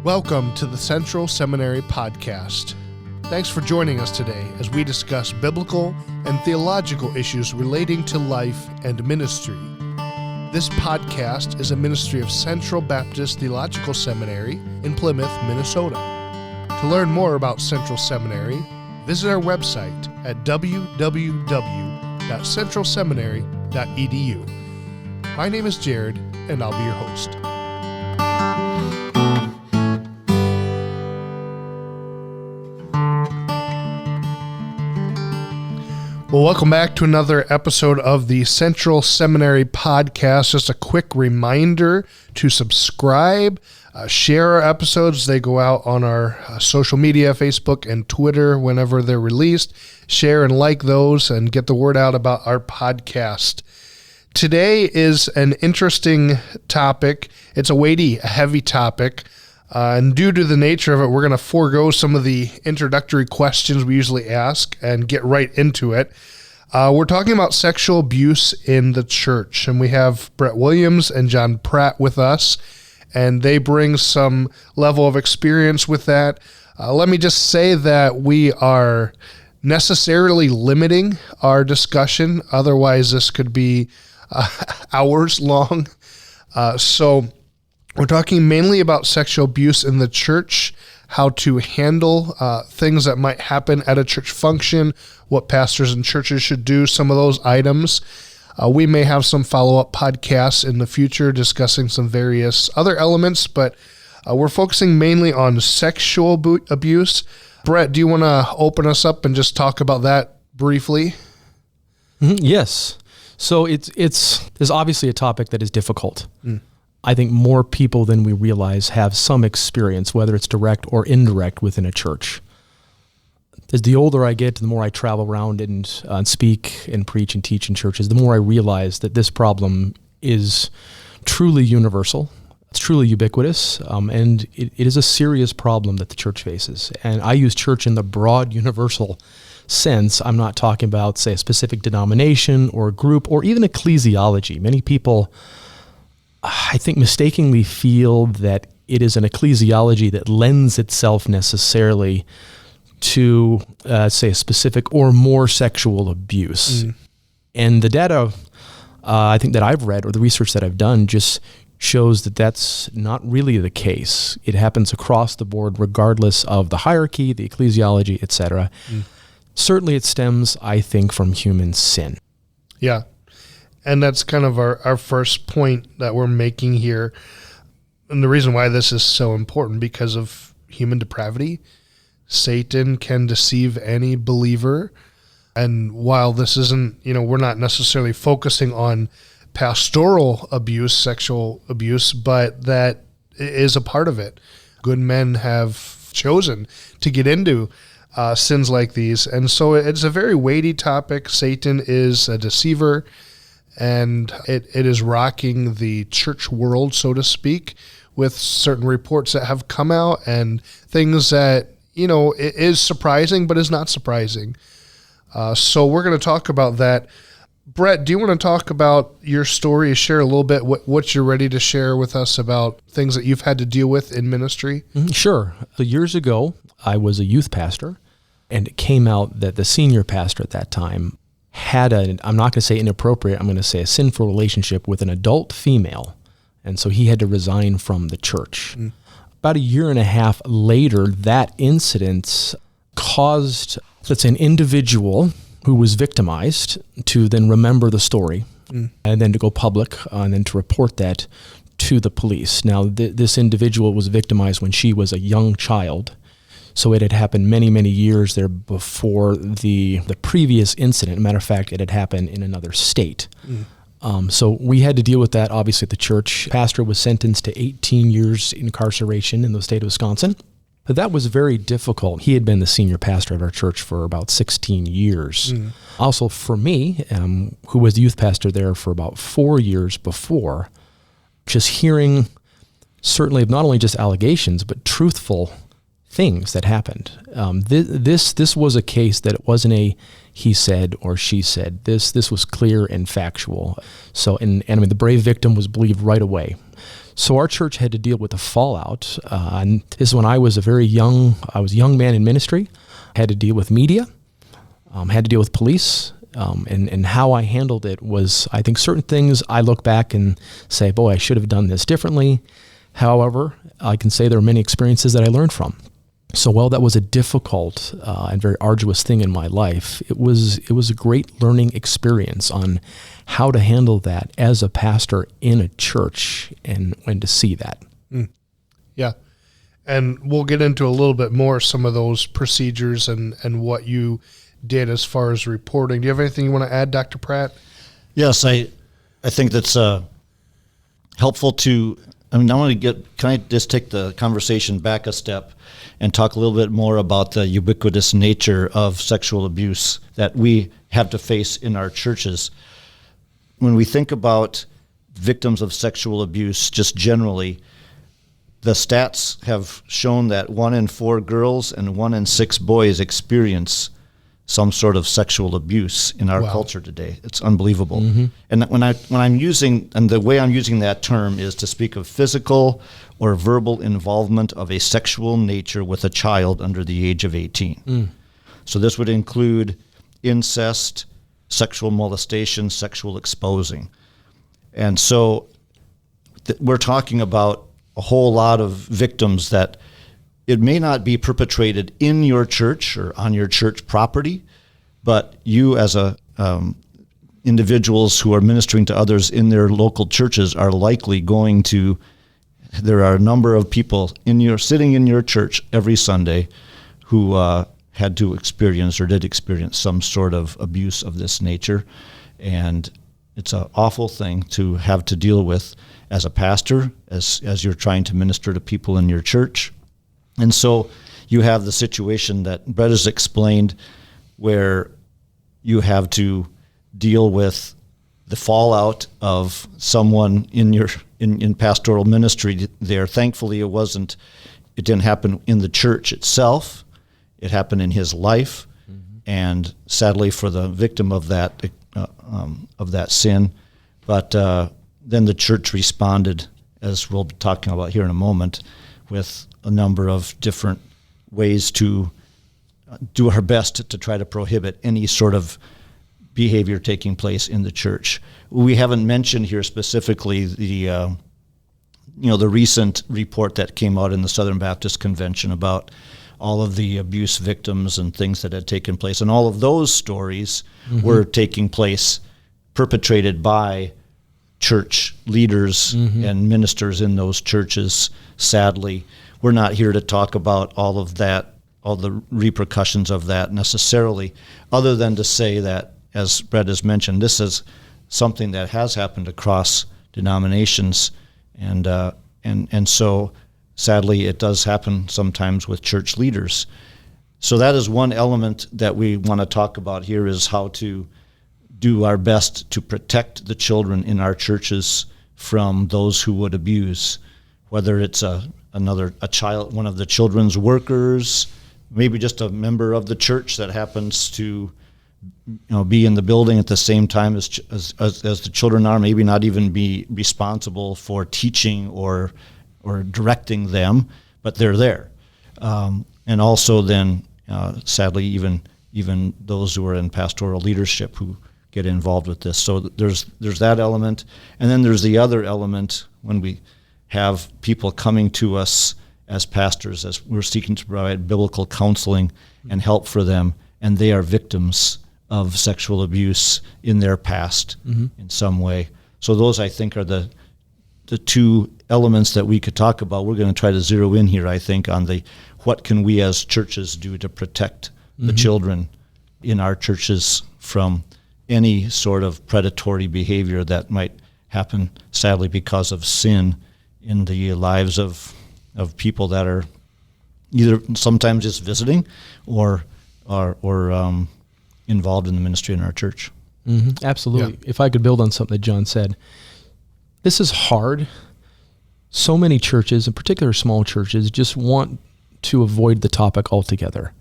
Welcome to the Central Seminary podcast. Thanks for joining us today as we discuss biblical and theological issues relating to life and ministry. This podcast is a ministry of Central Baptist Theological Seminary in Plymouth, Minnesota. To learn more about Central Seminary, visit our website at www.centralseminary.edu. My name is Jared, and I'll be your host. Well, welcome back to another episode of the Central Seminary podcast. Just a quick reminder to subscribe, share our episodes. They go out on our social media, Facebook and Twitter whenever they're released. Share and like those and get the word out about our podcast. Today is an interesting topic. It's a weighty, heavy topic. And due to the nature of it, we're going to forego some of the introductory questions we usually ask and get right into it. We're talking about sexual abuse in the church, and we have Brett Williams and John Pratt with us, and they bring some level of experience with that. Let me just say that we are necessarily limiting our discussion. Otherwise, this could be hours long. So we're talking mainly about sexual abuse in the church, how to handle things that might happen at a church function, what pastors and churches should do, some of those items. We may have some follow-up podcasts in the future discussing some various other elements, but we're focusing mainly on sexual abuse. Brett, do you want to open us up and just talk about that briefly? Yes. So it's obviously a topic that is difficult. I think more people than we realize have some experience, whether it's direct or indirect, within a church. As the older I get, the more I travel around and speak and preach and teach in churches, the more I realize that this problem is truly universal. It's truly ubiquitous, and it is a serious problem that the church faces. And I use church in the broad, universal sense. I'm not talking about, say, a specific denomination or group or even ecclesiology. Many people, I think, mistakenly feel that it is an ecclesiology that lends itself necessarily to, say, a specific or more sexual abuse. And the data, I think, that I've read, or the research that I've done, just shows that that's not really the case. It happens across the board, regardless of the hierarchy, the ecclesiology, etc. Certainly it stems, I think, from human sin. Yeah. And that's kind of our first point that we're making here. And the reason why this is so important, because of human depravity. Satan can deceive any believer. And while this isn't, we're not necessarily focusing on pastoral abuse, sexual abuse, but that is a part of it. Good men have chosen to get into sins like these. And so it's a very weighty topic. Satan is a deceiver, and it is rocking the church world, so to speak, with certain reports that have come out and things that, it is surprising, but is not surprising. So we're going to talk about that. Brett, do you want to talk about your story, share a little bit what you're ready to share with us about things that you've had to deal with in ministry? Sure. So years ago, I was a youth pastor, and it came out that the senior pastor at that time had I'm not going to say inappropriate, I'm going to say a sinful relationship with an adult female. And so he had to resign from the church. About a year and a half later, that incident caused, let's say, an individual who was victimized to then remember the story and then to go public and then to report that to the police. Now, this individual was victimized when she was a young child. So it had happened many, many years there before the previous incident. Matter of fact, it had happened in another state. So we had to deal with that, obviously, at the church. Pastor was sentenced to 18 years incarceration in the state of Wisconsin. But that was very difficult. He had been the senior pastor of our church for about 16 years. Also, for me, who was the youth pastor there for about 4 years before, just hearing certainly not only just allegations, but truthful things that happened. This was a case that it wasn't a he said or she said. This was clear and factual. So, and I mean, the brave victim was believed right away. So our church had to deal with the fallout. And this is when I was a young man in ministry. I had to deal with media, had to deal with police, and how I handled it was, I think certain things I look back and say, boy, I should have done this differently. However, I can say there are many experiences that I learned from. So while that was a difficult and very arduous thing in my life, it was a great learning experience on how to handle that as a pastor in a church and when to see that. Yeah. And we'll get into a little bit more some of those procedures and what you did as far as reporting. Do you have anything you want to add, Dr. Pratt? Yes, I think that's helpful to, can I just take the conversation back a step and talk a little bit more about the ubiquitous nature of sexual abuse that we have to face in our churches. When we think about victims of sexual abuse, just generally, the stats have shown that 1 in 4 girls and 1 in 6 boys experience some sort of sexual abuse in our culture today. It's unbelievable. Mm-hmm. And when I'm using, and the way I'm using that term is to speak of physical or verbal involvement of a sexual nature with a child under the age of 18. So this would include incest, sexual molestation, sexual exposing. And so we're talking about a whole lot of victims that it may not be perpetrated in your church or on your church property, but you as individuals who are ministering to others in their local churches are likely going to, there are a number of people sitting in your church every Sunday who had to experience or did experience some sort of abuse of this nature. And it's an awful thing to have to deal with as a pastor, as you're trying to minister to people in your church. And so you have the situation that Brett has explained where you have to deal with the fallout of someone in pastoral ministry there. Thankfully, it didn't happen in the church itself. It happened in his life. Mm-hmm. And sadly for the victim of that sin. But then the church responded, as we'll be talking about here in a moment, with a number of different ways to do our best to try to prohibit any sort of behavior taking place in the church. We haven't mentioned here specifically the recent report that came out in the Southern Baptist Convention about all of the abuse victims and things that had taken place. And all of those stories were taking place, perpetrated by church leaders and ministers in those churches. Sadly, we're not here to talk about all of that, all the repercussions of that necessarily, other than to say that, as Brett has mentioned, this is something that has happened across denominations, and so sadly it does happen sometimes with church leaders. So that is one element that we want to talk about here, is how to do our best to protect the children in our churches from those who would abuse, whether it's a child, one of the children's workers, maybe just a member of the church that happens to be in the building at the same time as the children are, maybe not even be responsible for teaching or directing them, but they're there. And also then, sadly, even those who are in pastoral leadership who get involved with this. So there's that element. And then there's the other element when we have people coming to us as pastors, as we're seeking to provide biblical counseling and help for them, and they are victims of sexual abuse in their past in some way. So those, I think, are the two elements that we could talk about. We're going to try to zero in here, I think, on what can we as churches do to protect the children in our churches from any sort of predatory behavior that might happen, sadly, because of sin in the lives of people that are either sometimes just visiting or involved in the ministry in our church. Absolutely. Yeah. If I could build on something that John said, this is hard. So many churches, in particular small churches, just want to avoid the topic altogether.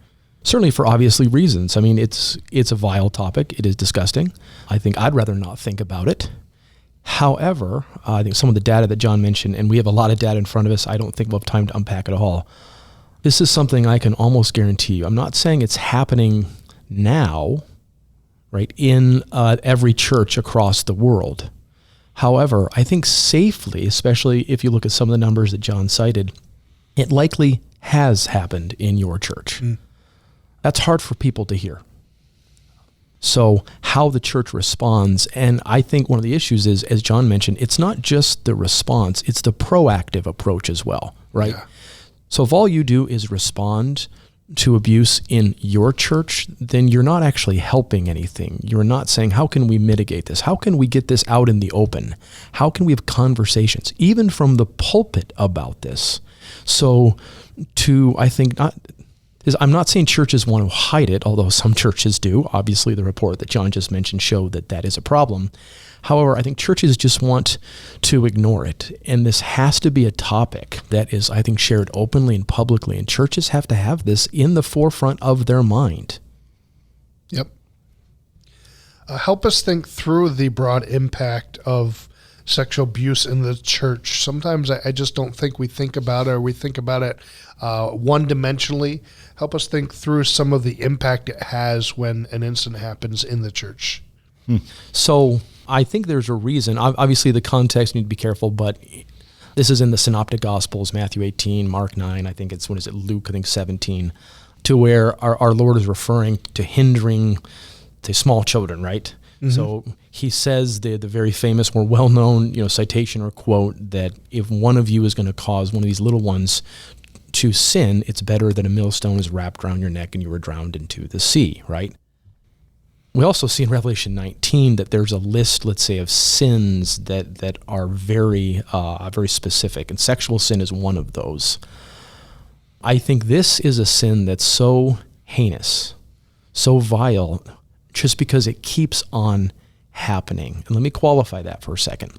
Certainly for obviously reasons. I mean, it's a vile topic. It is disgusting. I think I'd rather not think about it. However, I think some of the data that John mentioned, and we have a lot of data in front of us, I don't think we'll have time to unpack it all. This is something I can almost guarantee you. I'm not saying it's happening now, right, in every church across the world. However, I think safely, especially if you look at some of the numbers that John cited, it likely has happened in your church. That's hard for people to hear. So how the church responds, and I think one of the issues is, as John mentioned, it's not just the response, it's the proactive approach as well, right? Yeah. So if all you do is respond to abuse in your church, then you're not actually helping anything. You're not saying, how can we mitigate this? How can we get this out in the open? How can we have conversations, even from the pulpit, about this? So I think I'm not saying churches want to hide it, although some churches do. Obviously, the report that John just mentioned showed that that is a problem. However, I think churches just want to ignore it. And this has to be a topic that is, I think, shared openly and publicly. And churches have to have this in the forefront of their mind. Yep. Help us think through the broad impact of sexual abuse in the church. Sometimes I just don't think we think about it, or we think about it one-dimensionally. Help us think through some of the impact it has when an incident happens in the church. So I think there's a reason. Obviously, the context, you need to be careful, but this is in the Synoptic Gospels, Matthew 18, Mark 9, I think it's, Luke, 17, to where our Lord is referring to hindering to small children, right? Mm-hmm. So he says the very famous, more well-known, citation or quote that if one of you is going to cause one of these little ones to sin, it's better that a millstone is wrapped around your neck and you were drowned into the sea, right? We also see in Revelation 19 that there's a list, let's say, of sins that are very specific, and sexual sin is one of those. I think this is a sin that's so heinous, so vile, just because it keeps on happening. And let me qualify that for a second.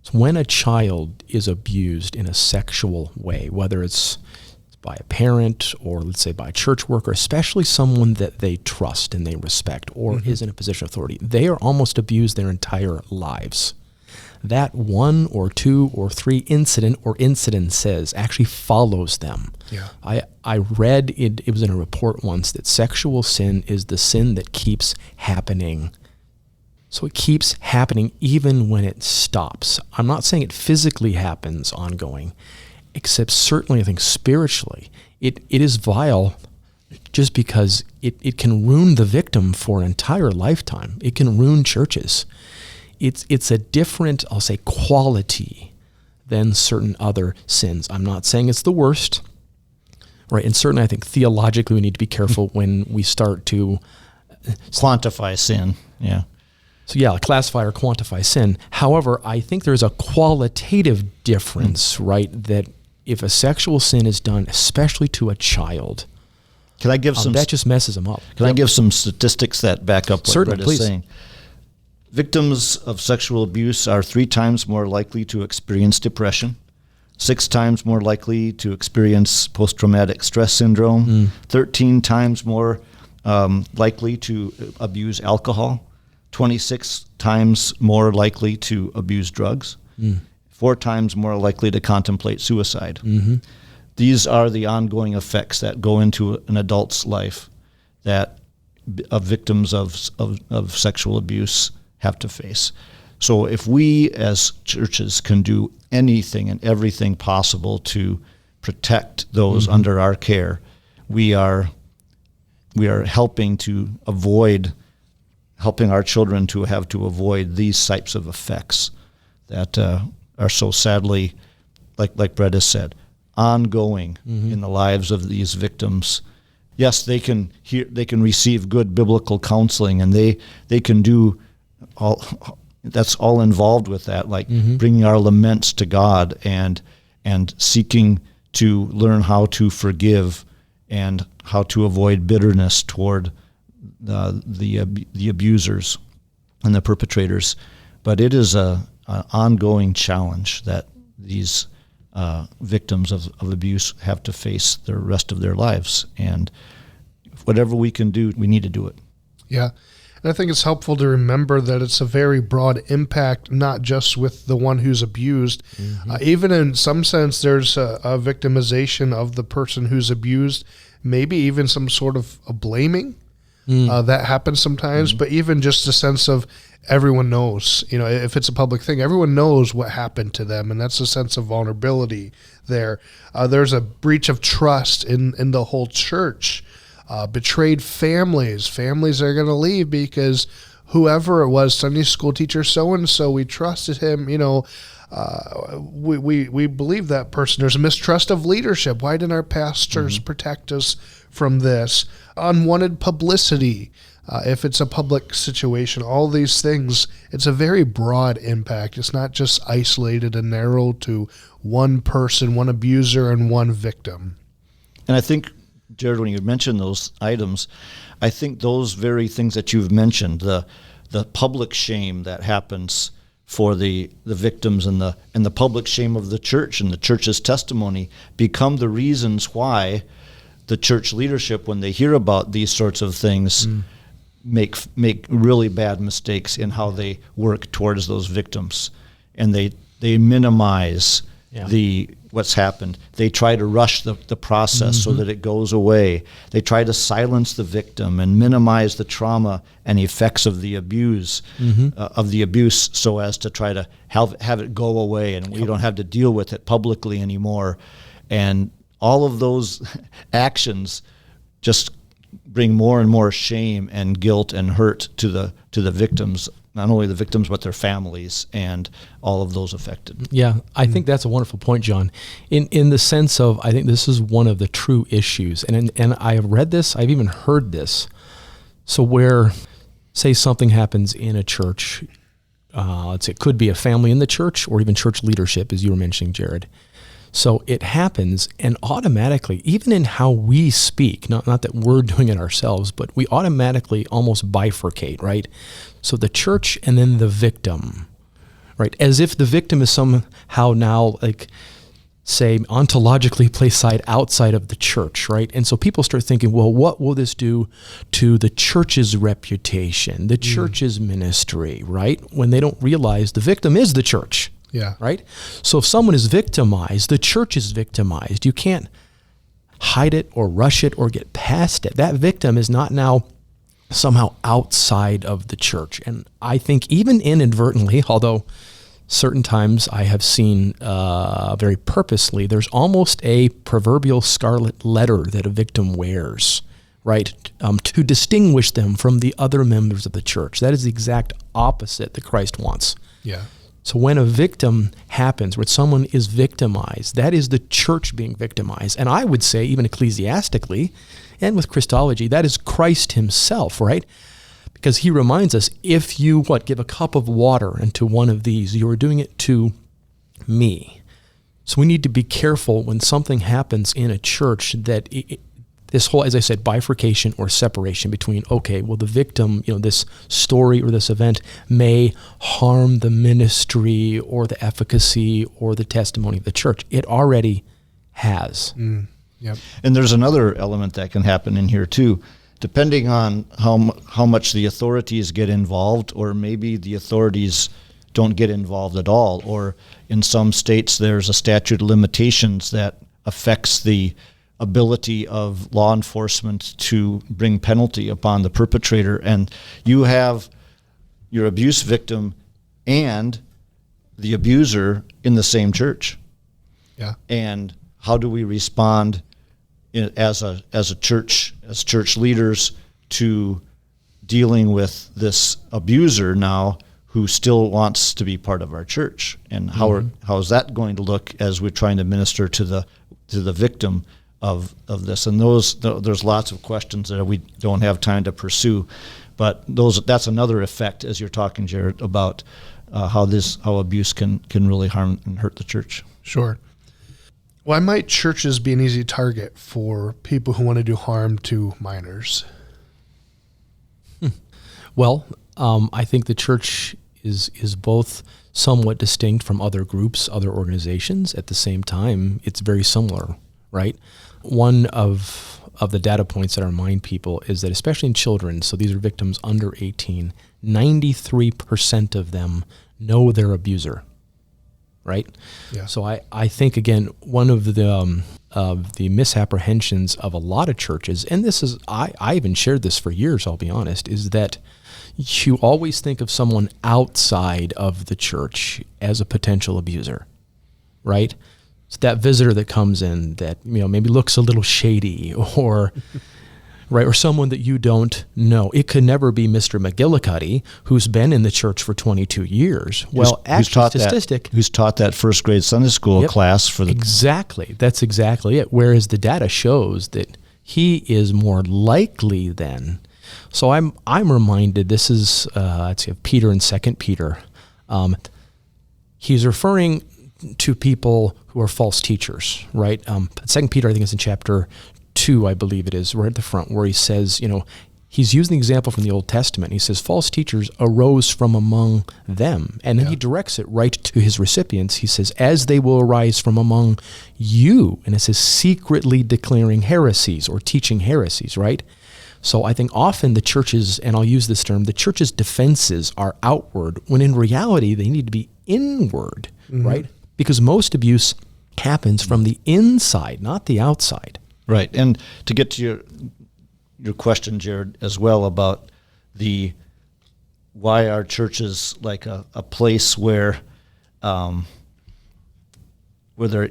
So when a child is abused in a sexual way, whether it's by a parent or, let's say, by a church worker, especially someone that they trust and they respect or is in a position of authority, they are almost abused their entire lives. That one or two or three incident or incidences actually follows them. Yeah. I read, it was in a report once, that sexual sin is the sin that keeps happening. So it keeps happening even when it stops. I'm not saying it physically happens ongoing, except certainly I think spiritually. It is vile just because it can ruin the victim for an entire lifetime. It can ruin churches. It's a different, I'll say, quality than certain other sins. I'm not saying it's the worst, right? And certainly I think theologically we need to be careful when we start to quantify sin, yeah. So yeah, classify or quantify sin. However, I think there's a qualitative difference, right? That if a sexual sin is done, especially to a child, can I give that just messes them up. Can I give some statistics that back up what Brett is saying? Victims of sexual abuse are 3 times more likely to experience depression, 6 times more likely to experience post-traumatic stress syndrome, 13 times more likely to abuse alcohol, 26 times more likely to abuse drugs, 4 times more likely to contemplate suicide. These are the ongoing effects that go into an adult's life that victims of sexual abuse have to face. So if we as churches can do anything and everything possible to protect those under our care, we are helping our children to have to avoid these types of effects that are so sadly, like Brett has said, ongoing in the lives of these victims. Yes, they can receive good biblical counseling, and they can do all. That's all involved with that, like bringing our laments to God and seeking to learn how to forgive and how to avoid bitterness toward the abusers and the perpetrators. But it is an ongoing challenge that these victims of abuse have to face the rest of their lives. And whatever we can do, we need to do it. Yeah. And I think it's helpful to remember that it's a very broad impact, not just with the one who's abused. Even in some sense, there's a victimization of the person who's abused, maybe even some sort of a blaming. That happens sometimes, but even just a sense of everyone knows, if it's a public thing, everyone knows what happened to them, and that's a sense of vulnerability there. There's a breach of trust in the whole church. Betrayed families are going to leave because whoever it was, Sunday school teacher so-and-so, we trusted him, we believe that person. There's a mistrust of leadership. Why didn't our pastors protect us from this? Unwanted publicity, if it's a public situation, all these things, it's a very broad impact. It's not just isolated and narrow to one person, one abuser, and one victim. And I think, Jared, when you mentioned those items, I think those very things that you've mentioned, the public shame that happens for the victims and the public shame of the church and the church's testimony become the reasons why the church leadership, when they hear about these sorts of things, make really bad mistakes in how they work towards those victims, and they minimize what's happened. They try to rush the process so that it goes away. They try to silence the victim and minimize the trauma and effects of the abuse, so as to try to have it go away, and we don't have to deal with it publicly anymore. And all of those actions just bring more and more shame and guilt and hurt to the victims, not only the victims, but their families and all of those affected. Yeah, I think that's a wonderful point, John, in the sense of, I think this is one of the true issues. And I have read this, I've even heard this. So where, say something happens in a church, it could be a family in the church or even church leadership, as you were mentioning, Jared. So it happens, and automatically, even in how we speak, not that we're doing it ourselves, but we automatically almost bifurcate, right? So the church and then the victim, right? As if the victim is somehow now, say, ontologically placed outside of the church, right? And so people start thinking, well, what will this do to the church's reputation, the church's ministry, right? When they don't realize the victim is the church. Yeah. Right? So if someone is victimized, the church is victimized. You can't hide it or rush it or get past it. That victim is not now somehow outside of the church. And I think even inadvertently, although certain times I have seen very purposely, there's almost a proverbial scarlet letter that a victim wears, right, to distinguish them from the other members of the church. That is the exact opposite that Christ wants. Yeah. So when a victim happens, when someone is victimized, that is the church being victimized. And I would say, even ecclesiastically and with Christology, that is Christ himself, right? Because he reminds us, if you, give a cup of water into one of these, you are doing it to me. So we need to be careful when something happens in a church that this whole, as I said, bifurcation or separation between, the victim, this story or this event may harm the ministry or the efficacy or the testimony of the church. It already has. Yep. And there's another element that can happen in here too, depending on how much the authorities get involved, or maybe the authorities don't get involved at all, or in some states there's a statute of limitations that affects the ability of law enforcement to bring penalty upon the perpetrator, and you have your abuse victim and the abuser in the same church. Yeah. And how do we respond as church leaders to dealing with this abuser now who still wants to be part of our church? And how is that going to look as we're trying to minister to the victim of this? And there's lots of questions that we don't have time to pursue, but that's another effect, as you're talking, Jared, about how abuse can really harm and hurt the church. Sure. Why might churches be an easy target for people who want to do harm to minors? Well, I think the church is both somewhat distinct from other groups, other organizations. At the same time, it's very similar, right? One of the data points that remind people is that, especially in children, so these are victims under 18, 93% of them know their abuser, right? Yeah. So I think, again, one of the misapprehensions of a lot of churches, and this is, I even shared this for years, I'll be honest, is that you always think of someone outside of the church as a potential abuser, right? It's that visitor that comes in that, maybe looks a little shady, or right, or someone that you don't know. It could never be Mr. McGillicuddy, who's been in the church for 22 years. Well, who's taught that first grade Sunday school class for the... Exactly. That's exactly it. Whereas the data shows that he is more likely than. So I'm reminded, this is, let's see, Peter in 2 Peter. He's referring to people who are false teachers, right? 2 Peter, I think it's in chapter 2, I believe it is, right at the front, where he says, he's using the example from the Old Testament. He says, false teachers arose from among them. And then he directs it right to his recipients. He says, as they will arise from among you. And it says, secretly declaring heresies or teaching heresies, right? So I think often the church's, and I'll use this term, the church's defenses are outward, when in reality they need to be inward, right? Because most abuse happens from the inside, not the outside. Right. And to get to your question, Jared, as well, about why are churches like a place where they're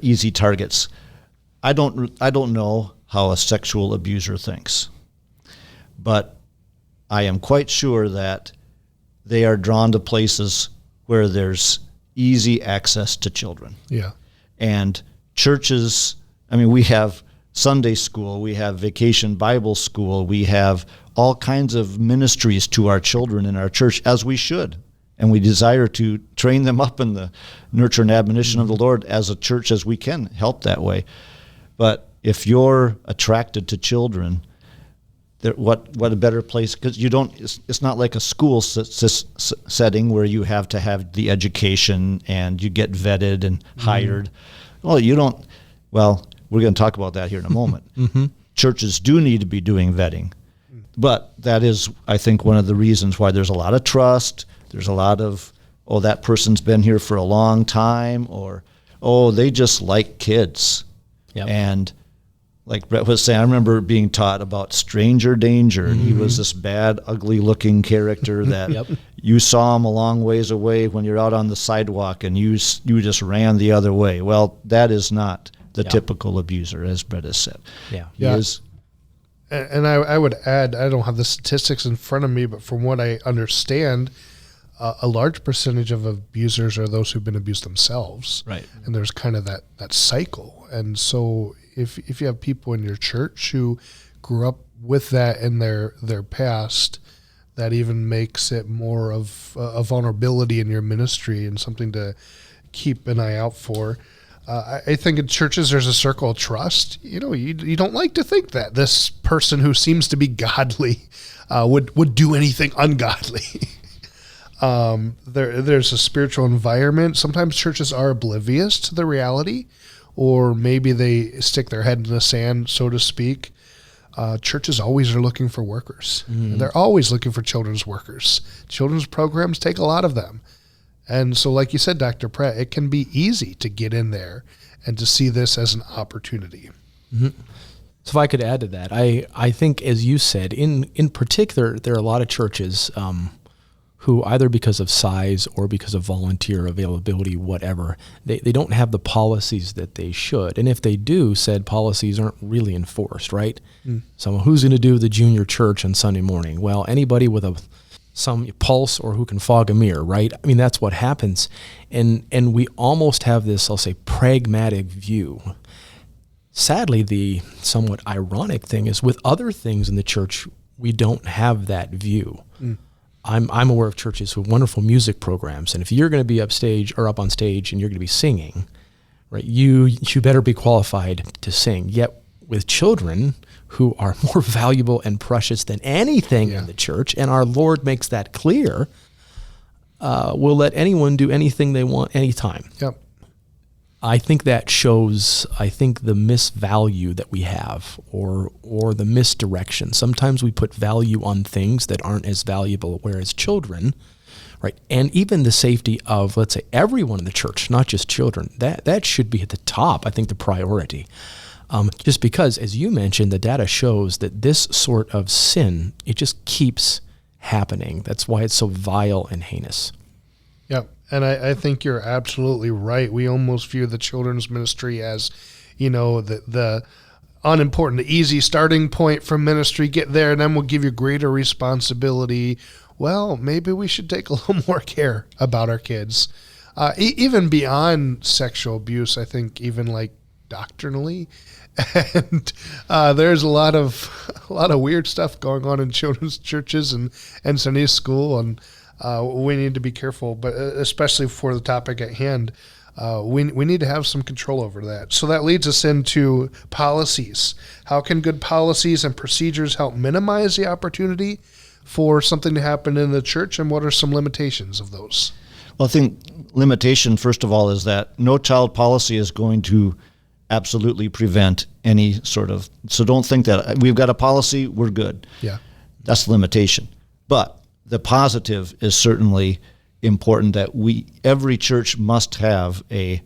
easy targets. I don't know how a sexual abuser thinks, but I am quite sure that they are drawn to places where there's easy access to children. Yeah. And churches, we have Sunday school, we have vacation Bible school, we have all kinds of ministries to our children in our church, as we should. And we desire to train them up in the nurture and admonition of the Lord as a church as we can help that way. But if you're attracted to children, what a better place, because it's not like a school setting where you have to have the education and you get vetted and hired. Well, we're going to talk about that here in a moment. Churches do need to be doing vetting, but that is, I think, one of the reasons why there's a lot of trust. There's a lot of, that person's been here for a long time, or, they just like kids. Yep. And like Brett was saying, I remember being taught about stranger danger, and he was this bad, ugly-looking character that you saw him a long ways away when you're out on the sidewalk, and you just ran the other way. Well, that is not the typical abuser, as Brett has said. Yeah. He is. And I would add, I don't have the statistics in front of me, but from what I understand, a large percentage of abusers are those who've been abused themselves. Right. And there's kind of that cycle. And so if you have people in your church who grew up with that in their past, that even makes it more of a vulnerability in your ministry and something to keep an eye out for. I think in churches there's a circle of trust. You don't like to think that this person who seems to be godly would do anything ungodly. There's a spiritual environment. Sometimes churches are oblivious to the reality, or maybe they stick their head in the sand, so to speak. Churches always are looking for workers. They're always looking for children's workers. Children's programs take a lot of them. And so, like you said, Dr. Pratt, it can be easy to get in there and to see this as an opportunity. So if I could add to that, I think, as you said, in particular, there are a lot of churches who, either because of size or because of volunteer availability, whatever, they don't have the policies that they should. And if they do, said policies aren't really enforced, right? So who's going to do the junior church on Sunday morning? Well, anybody with some pulse or who can fog a mirror, right? That's what happens. And we almost have this, I'll say, pragmatic view. Sadly, the somewhat ironic thing is with other things in the church, we don't have that view. I'm aware of churches with wonderful music programs, and if you're going to be up on stage and you're going to be singing, right, you better be qualified to sing. Yet with children who are more valuable and precious than anything in the church, and our Lord makes that clear, will let anyone do anything they want anytime. Yep. I think that shows, the misvalue that we have or the misdirection. Sometimes we put value on things that aren't as valuable, whereas children, right, and even the safety of, let's say, everyone in the church, not just children, that should be at the top, I think, the priority. Just because, as you mentioned, the data shows that this sort of sin, it just keeps happening. That's why it's so vile and heinous. Yep. And I think you're absolutely right. We almost view the children's ministry as, the unimportant, the easy starting point from ministry. Get there, and then we'll give you greater responsibility. Well, maybe we should take a little more care about our kids. Even beyond sexual abuse, I think even like doctrinally. And there's a lot of weird stuff going on in children's churches and Sunday school, and we need to be careful, but especially for the topic at hand, we need to have some control over that. So that leads us into policies. How can good policies and procedures help minimize the opportunity for something to happen in the church, and what are some limitations of those? Well, I think limitation, first of all, is that no child policy is going to absolutely prevent any sort of, so don't think that we've got a policy, we're good. Yeah. That's limitation. But the positive is certainly important that every church must have a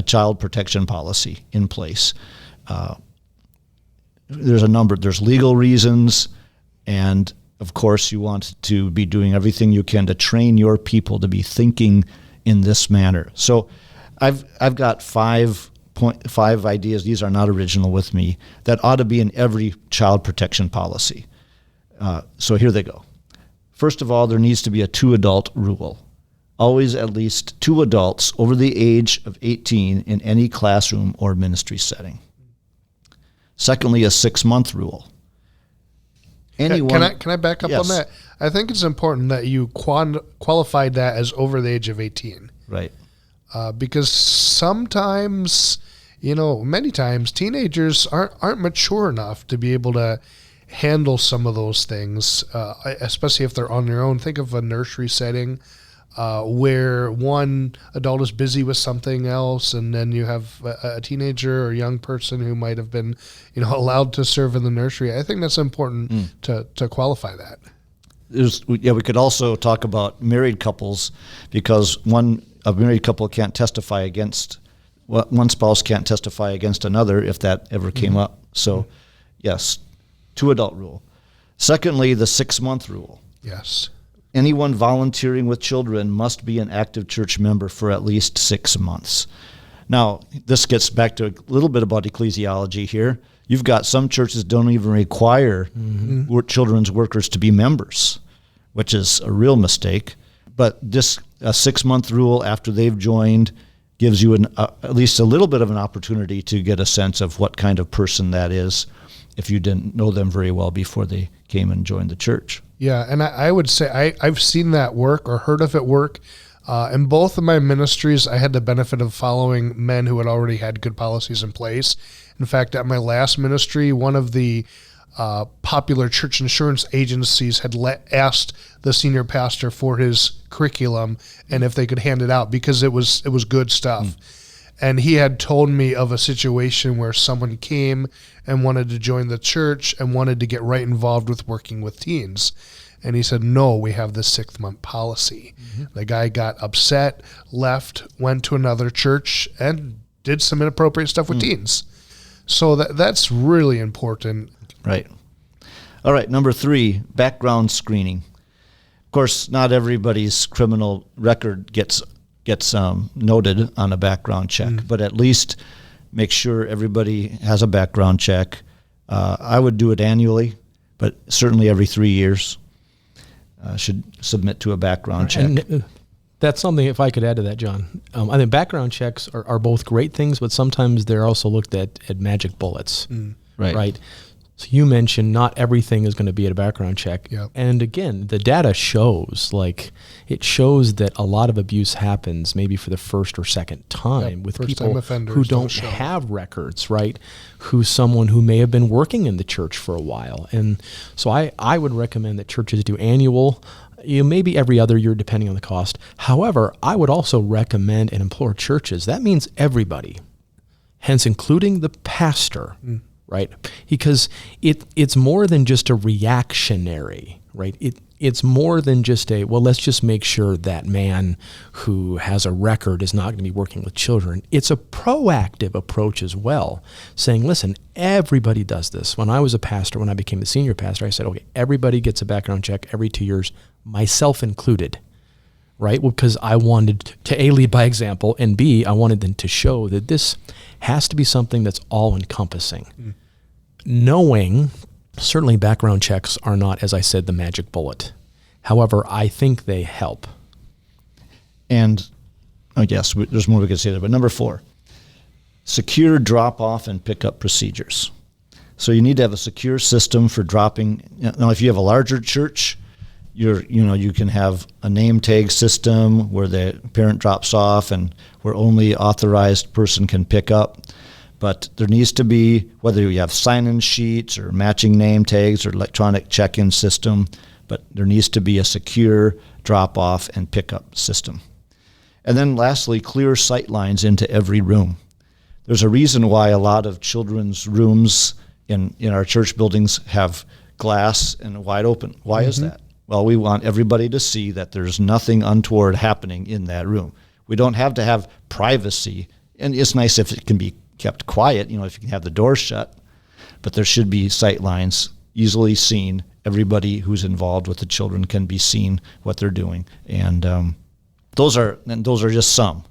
child protection policy in place. There's legal reasons, and of course you want to be doing everything you can to train your people to be thinking in this manner. So I've got five ideas, these are not original with me, that ought to be in every child protection policy. So here they go. First of all, there needs to be a 2-adult rule. Always at least 2 adults over the age of 18 in any classroom or ministry setting. Secondly, a 6-month rule. Can I back up Yes. on that? I think it's important that you qualified that as over the age of 18. Right. Because sometimes, many times teenagers aren't mature enough to be able to handle some of those things, especially if they're on their own. Think of a nursery setting where one adult is busy with something else, and then you have a teenager or a young person who might have been, allowed to serve in the nursery. I think that's important to qualify that. We could also talk about married couples, because a married couple can't testify against, one spouse can't testify against another if that ever came up. So, yes, 2-adult rule. Secondly, the 6-month rule. Yes. Anyone volunteering with children must be an active church member for at least 6 months. Now, this gets back to a little bit about ecclesiology here. You've got some churches don't even require children's workers to be members, which is a real mistake. But this a 6-month rule after they've joined gives you at least a little bit of an opportunity to get a sense of what kind of person that is if you didn't know them very well before they came and joined the church. Yeah, and I would say I've seen that work or heard of it work. In both of my ministries, I had the benefit of following men who had already had good policies in place. In fact, at my last ministry, one of the popular church insurance agencies had asked the senior pastor for his curriculum and if they could hand it out, because it was good stuff. And he had told me of a situation where someone came and wanted to join the church and wanted to get right involved with working with teens. And he said, no, we have this 6-month policy. The guy got upset, left, went to another church, and did some inappropriate stuff with teens. So that's really important. Right. All right, number 3, background screening. Of course, not everybody's criminal record gets noted on a background check, but at least make sure everybody has a background check. I would do it annually, but certainly every 3 years should submit to a background check. And that's something, if I could add to that, John. I think background checks are both great things, but sometimes they're also looked at magic bullets. Right. So you mentioned not everything is going to be at a background check. Yep. And again, the data shows, that a lot of abuse happens maybe for the first or second time with people who don't have records, right? Who's someone who may have been working in the church for a while. And so I would recommend that churches do annual maybe every other year, depending on the cost. However, I would also recommend and implore churches, that means everybody, hence including the pastor, right? Because it's more than just a reactionary, right? It's more than just let's just make sure that man who has a record is not going to be working with children. It's a proactive approach as well, saying, listen, everybody does this. When I was a pastor, when I became the senior pastor, I said, okay, everybody gets a background check every 2 years, myself included, right? Well, because I wanted to A, lead by example, and B, I wanted them to show that this has to be something that's all-encompassing. Knowing, certainly background checks are not, as I said, the magic bullet. However, I think they help. And, yes, there's more we could say there, but number 4, secure drop-off and pickup procedures. So you need to have a secure system for dropping. Now, if you have a larger church, you can have a name tag system where the parent drops off and where only authorized person can pick up. But there needs to be, whether you have sign-in sheets or matching name tags or electronic check-in system, but there needs to be a secure drop-off and pickup system. And then lastly, clear sight lines into every room. There's a reason why a lot of children's rooms in our church buildings have glass and wide open. Why is that? Well, we want everybody to see that there's nothing untoward happening in that room. We don't have to have privacy, and it's nice if it can be kept quiet, if you can have the door shut, but there should be sight lines easily seen. Everybody who's involved with the children can be seen what they're doing. And those are just some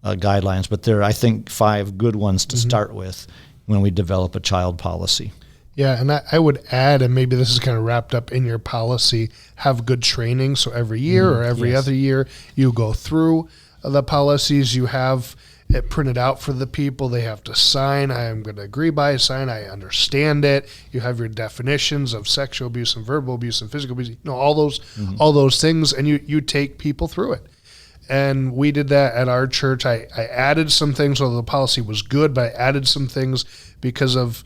guidelines, but there are, I think, 5 good ones to start with when we develop a child policy. Yeah, and I would add, and maybe this is kind of wrapped up in your policy, have good training. So every year or every other year, you go through the policies, you have it printed out for the people. They have to sign. I am going to agree by, sign. I understand it. You have your definitions of sexual abuse and verbal abuse and physical abuse. All those things, and you take people through it. And we did that at our church. I added some things, although the policy was good, but I added some things because of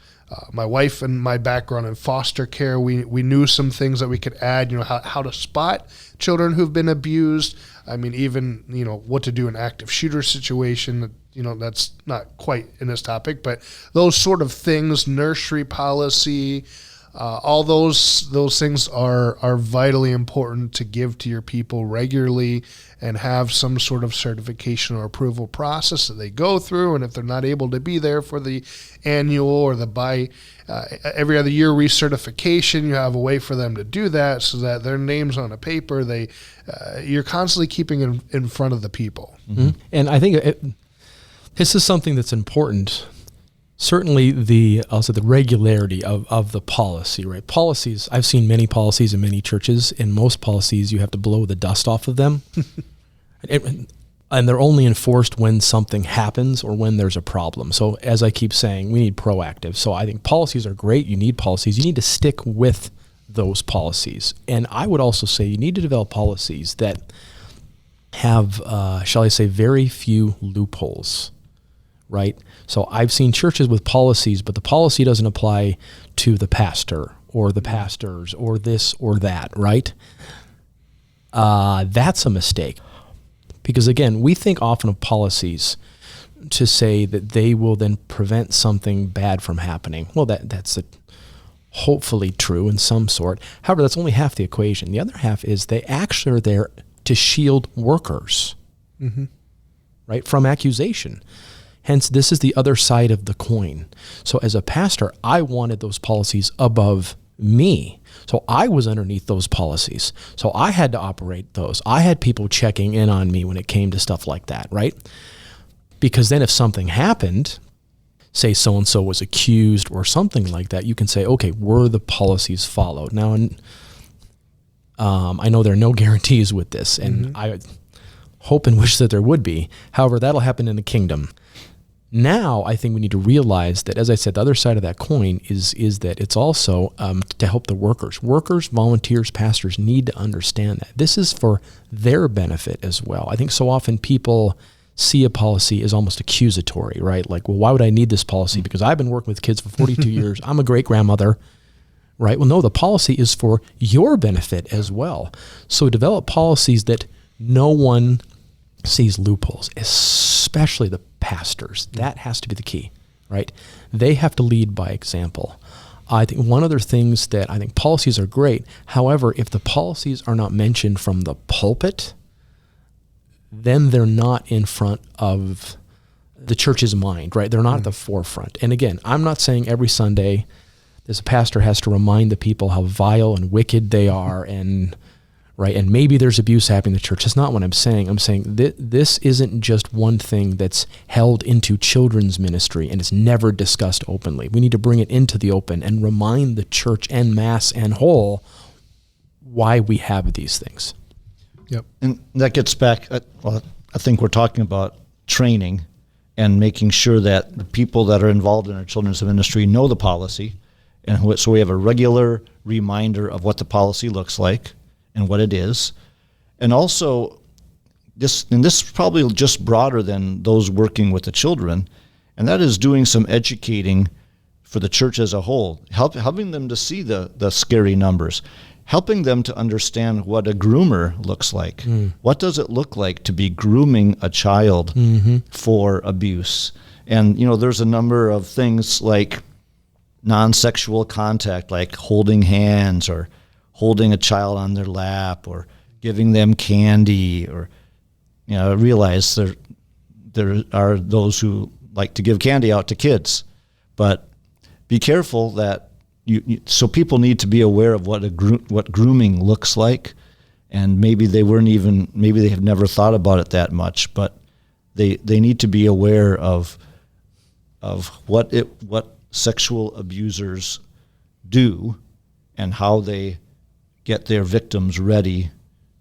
my wife and my background in foster care. We knew some things that we could add, how to spot children who've been abused. I mean, even, what to do in active shooter situation, that's not quite in this topic, but those sort of things, nursery policy, all those things are vitally important to give to your people regularly and have some sort of certification or approval process that they go through. And if they're not able to be there for the annual or the every other year recertification, you have a way for them to do that so that their name's on a paper. You're constantly keeping it in front of the people. And I think this is something that's important. Certainly the regularity of the policy, right? Policies, I've seen many policies in many churches. In most policies, you have to blow the dust off of them. And they're only enforced when something happens or when there's a problem. So as I keep saying, we need proactive. So I think policies are great. You need policies. You need to stick with those policies. And I would also say you need to develop policies that have, shall I say, very few loopholes. Right? So I've seen churches with policies, but the policy doesn't apply to the pastor or the pastors or this or that, right? That's a mistake. Because again, we think often of policies to say that they will then prevent something bad from happening. Well, that's hopefully true in some sort. However, that's only half the equation. The other half is they actually are there to shield workers, right, from accusation. Hence, this is the other side of the coin. So as a pastor, I wanted those policies above me. So I was underneath those policies. So I had to operate those. I had people checking in on me when it came to stuff like that, right? Because then if something happened, say so-and-so was accused or something like that, you can say, okay, were the policies followed? Now, I know there are no guarantees with this, and I hope and wish that there would be. However, that'll happen in the kingdom. Now, I think we need to realize that, as I said, the other side of that coin is that it's also to help the workers. Workers, volunteers, pastors need to understand that. This is for their benefit as well. I think so often people see a policy as almost accusatory, right? Like, well, why would I need this policy? Because I've been working with kids for 42 years. I'm a great grandmother, right? Well, no, the policy is for your benefit as well. So develop policies that no one sees loopholes, especially the pastors. That has to be the key, right? They have to lead by example. I think one of the things that I think policies are great. However, if the policies are not mentioned from the pulpit, then they're not in front of the church's mind, right? They're not at the forefront. And again, I'm not saying every Sunday this pastor has to remind the people how vile and wicked they are, and right, and maybe there's abuse happening in the church. That's not what I'm saying. I'm saying this isn't just one thing that's held into children's ministry and is never discussed openly. We need to bring it into the open and remind the church en masse and whole why we have these things. Yep. And that gets back, I think we're talking about training and making sure that the people that are involved in our children's ministry know the policy. And so we have a regular reminder of what the policy looks like and what it is. And also, this is probably just broader than those working with the children, and that is doing some educating for the church as a whole, helping them to see the scary numbers, helping them to understand what a groomer looks like. What does it look like to be grooming a child for abuse? And, there's a number of things like non-sexual contact, like holding hands or holding a child on their lap or giving them candy, or, realize there are those who like to give candy out to kids, but be careful that so people need to be aware of what grooming looks like, and maybe they have never thought about it that much, but they need to be aware of what sexual abusers do and how they get their victims ready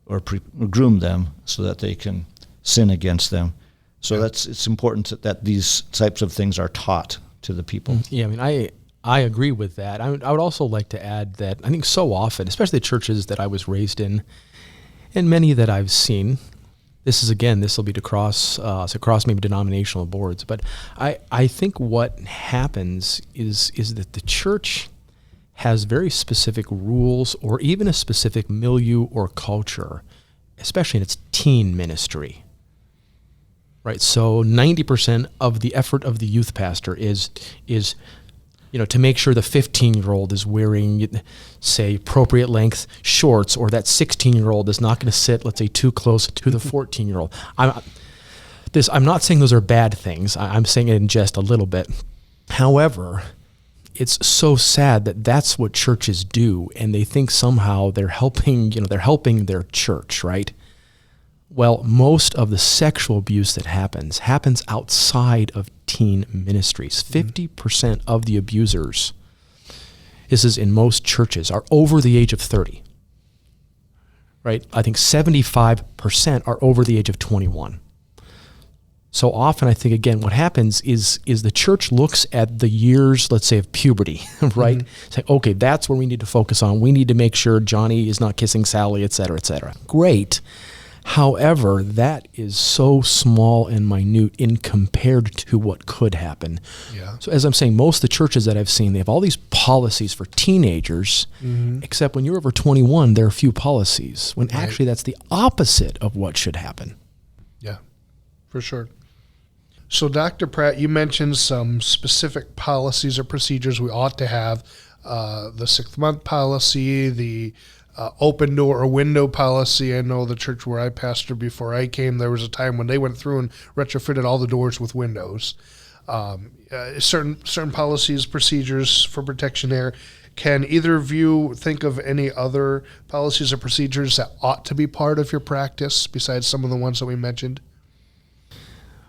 or groom them so that they can sin against them. So it's important that these types of things are taught to the people. Yeah, I agree with that. I would also like to add that I think so often, especially the churches that I was raised in, and many that I've seen, this will be across maybe denominational boards, but I think what happens is that the church has very specific rules or even a specific milieu or culture, especially in its teen ministry. Right, so 90% of the effort of the youth pastor is to make sure the 15-year-old is wearing, say, appropriate length shorts, or that 16-year-old is not going to sit, let's say, too close to the 14-year-old. I'm not saying those are bad things. I'm saying it in jest a little bit. However, it's so sad that that's what churches do, and they think somehow they're helping their church, right? Well, most of the sexual abuse that happens outside of teen ministries. 50% of the abusers, this is in most churches, are over the age of 30. Right? I think 75% are over the age of 21. So often, I think, again, what happens is the church looks at the years, let's say, of puberty, right? It's like, okay, that's where we need to focus on. We need to make sure Johnny is not kissing Sally, et cetera, et cetera. Great. However, that is so small and minute in compared to what could happen. Yeah. So as I'm saying, most of the churches that I've seen, they have all these policies for teenagers, except when you're over 21, there are few policies, when actually that's the opposite of what should happen. Yeah, for sure. So Dr. Pratt, you mentioned some specific policies or procedures we ought to have. The 6-month policy, the open door or window policy. I know the church where I pastored before I came, there was a time when they went through and retrofitted all the doors with windows. Certain policies, procedures for protection there. Can either of you think of any other policies or procedures that ought to be part of your practice besides some of the ones that we mentioned?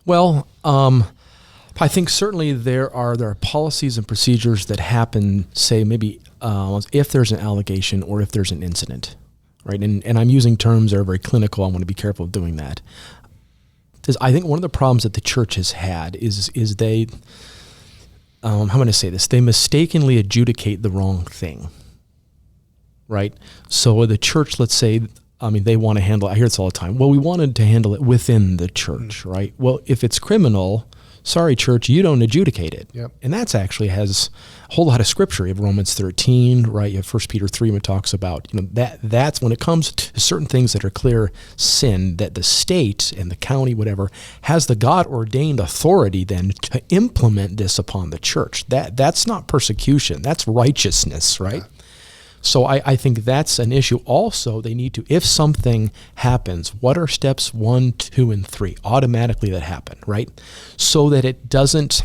Well, I think certainly there are policies and procedures that happen, say, maybe if there's an allegation or if there's an incident, right? And I'm using terms that are very clinical. I want to be careful of doing that. Because I think one of the problems that the church has had is they, how am I going to say this? They mistakenly adjudicate the wrong thing, right? So the church, let's say, they want to handle it. I hear this all the time. Well, we wanted to handle it within the church, right? Well, if it's criminal, sorry, church, you don't adjudicate it. Yep. And that's actually has a whole lot of scripture. You have Romans 13, right? You have 1 Peter 3 when it talks about, that's when it comes to certain things that are clear sin, that the state and the county, whatever, has the God-ordained authority then to implement this upon the church. That's not persecution. That's righteousness, right? Yeah. So I think that's an issue. Also, they need to, if something happens, what are steps 1, 2, and 3 automatically that happen, right? So that it doesn't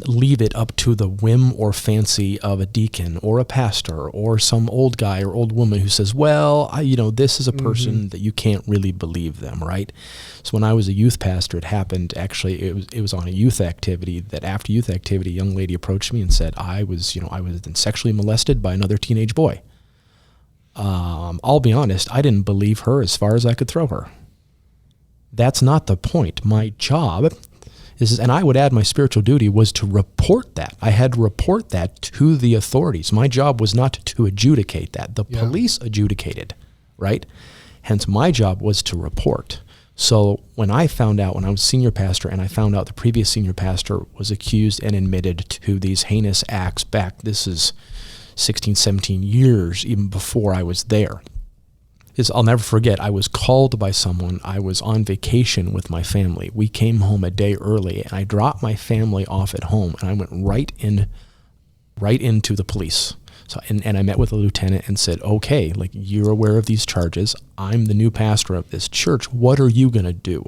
leave it up to the whim or fancy of a deacon or a pastor or some old guy or old woman who says, well, this is a person that you can't really believe them, right? So when I was a youth pastor, it happened, actually, it was on a youth activity that after youth activity, a young lady approached me and said, I was then sexually molested by another teenage boy. I'll be honest, I didn't believe her as far as I could throw her. That's not the point. My job and I would add my spiritual duty was to report that. I had to report that to the authorities. My job was not to adjudicate that. The police adjudicated, right? Hence, my job was to report. So when I was senior pastor and I found out the previous senior pastor was accused and admitted to these heinous acts back, this is 16, 17 years even before I was there. I'll never forget, I was called by someone. I was on vacation with my family. We came home a day early, and I dropped my family off at home, and I went right into the police. So, and I met with a lieutenant and said, okay, you're aware of these charges. I'm the new pastor of this church. What are you going to do?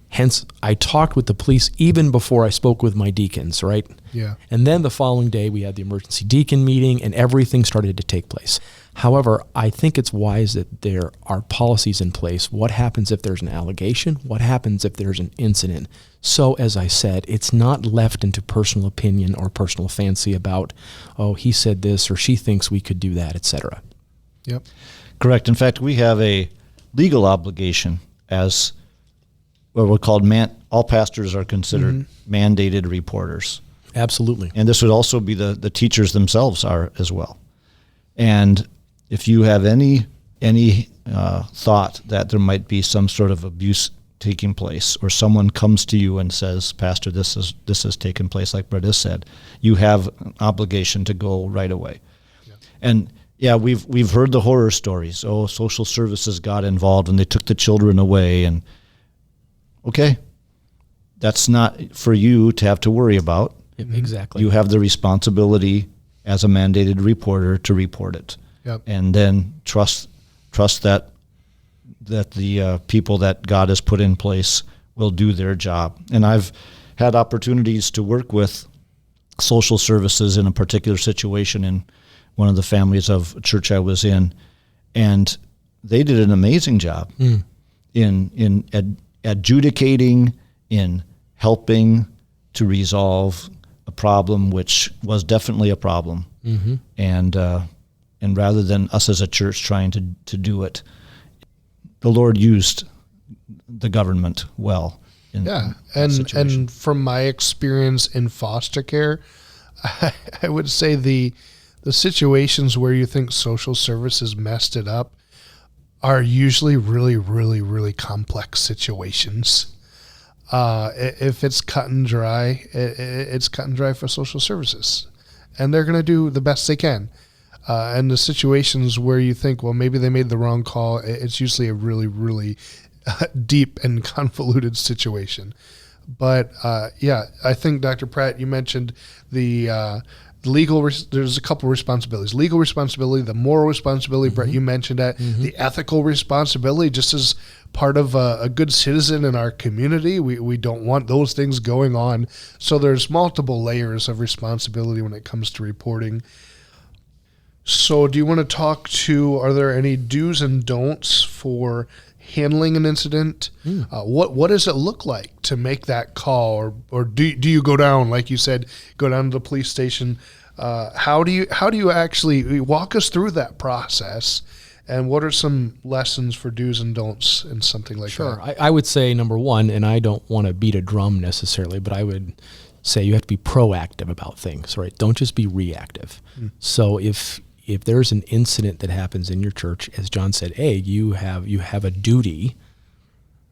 Hence, I talked with the police even before I spoke with my deacons, right? Yeah. And then the following day, we had the emergency deacon meeting, and everything started to take place. However, I think it's wise that there are policies in place. What happens if there's an allegation? What happens if there's an incident? So, as I said, it's not left into personal opinion or personal fancy about, oh, he said this or she thinks we could do that, etc. Yep. Correct. In fact, we have a legal obligation as what we're called all pastors are considered mandated reporters. Absolutely. And this would also be the teachers themselves are as well. And if you have any thought that there might be some sort of abuse taking place, or someone comes to you and says, Pastor, this has taken place, like Brett has said, you have an obligation to go right away. Yeah. And yeah, we've heard the horror stories. Oh, social services got involved and they took the children away. And okay, that's not for you to have to worry about. Exactly. You have the responsibility as a mandated reporter to report it. Yep. And then trust that the people that God has put in place will do their job. And I've had opportunities to work with social services in a particular situation in one of the families of a church I was in, and they did an amazing job in adjudicating, in helping to resolve a problem which was definitely a problem. And rather than us as a church trying to do it, the Lord used the government well. And from my experience in foster care, I would say the situations where you think social services messed it up are usually really, really, really complex situations. If it's cut and dry, it's cut and dry for social services, and they're going to do the best they can. And the situations where you think, well, maybe they made the wrong call, it's usually a really, really deep and convoluted situation. But I think, Dr. Pratt, you mentioned the legal, there's a couple responsibilities. Legal responsibility, the moral responsibility, Brett, you mentioned that. The ethical responsibility, just as part of a good citizen in our community. We don't want those things going on. So there's multiple layers of responsibility when it comes to reporting. So do you want to talk are there any do's and don'ts for handling an incident? What does it look like to make that call, or do you go down, like you said, go down to the police station? How do you actually walk us through that process, and what are some lessons for do's and don'ts in something like that? Sure. I would say, number one, and I don't want to beat a drum necessarily, but I would say you have to be proactive about things, right? Don't just be reactive. So if there's an incident that happens in your church, as John said, you have a duty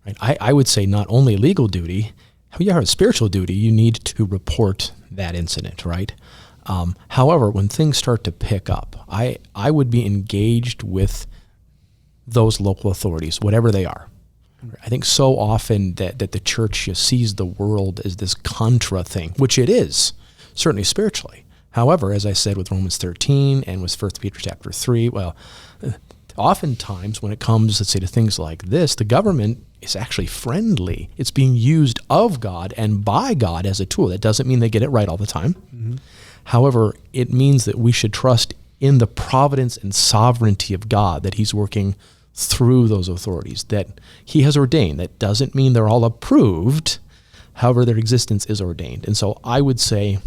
Right? I would say not only legal duty, you have a spiritual duty. You need to report that incident, right? However, when things start to pick up, I would be engaged with those local authorities, whatever they are. I think so often that the church just sees the world as this contra thing, which it is, certainly spiritually. However, as I said with Romans 13 and with 1 Peter chapter 3, well, oftentimes when it comes, let's say, to things like this, the government is actually friendly. It's being used of God and by God as a tool. That doesn't mean they get it right all the time. Mm-hmm. However, it means that we should trust in the providence and sovereignty of God, that he's working through those authorities, that he has ordained. That doesn't mean they're all approved. However, their existence is ordained. And so I would say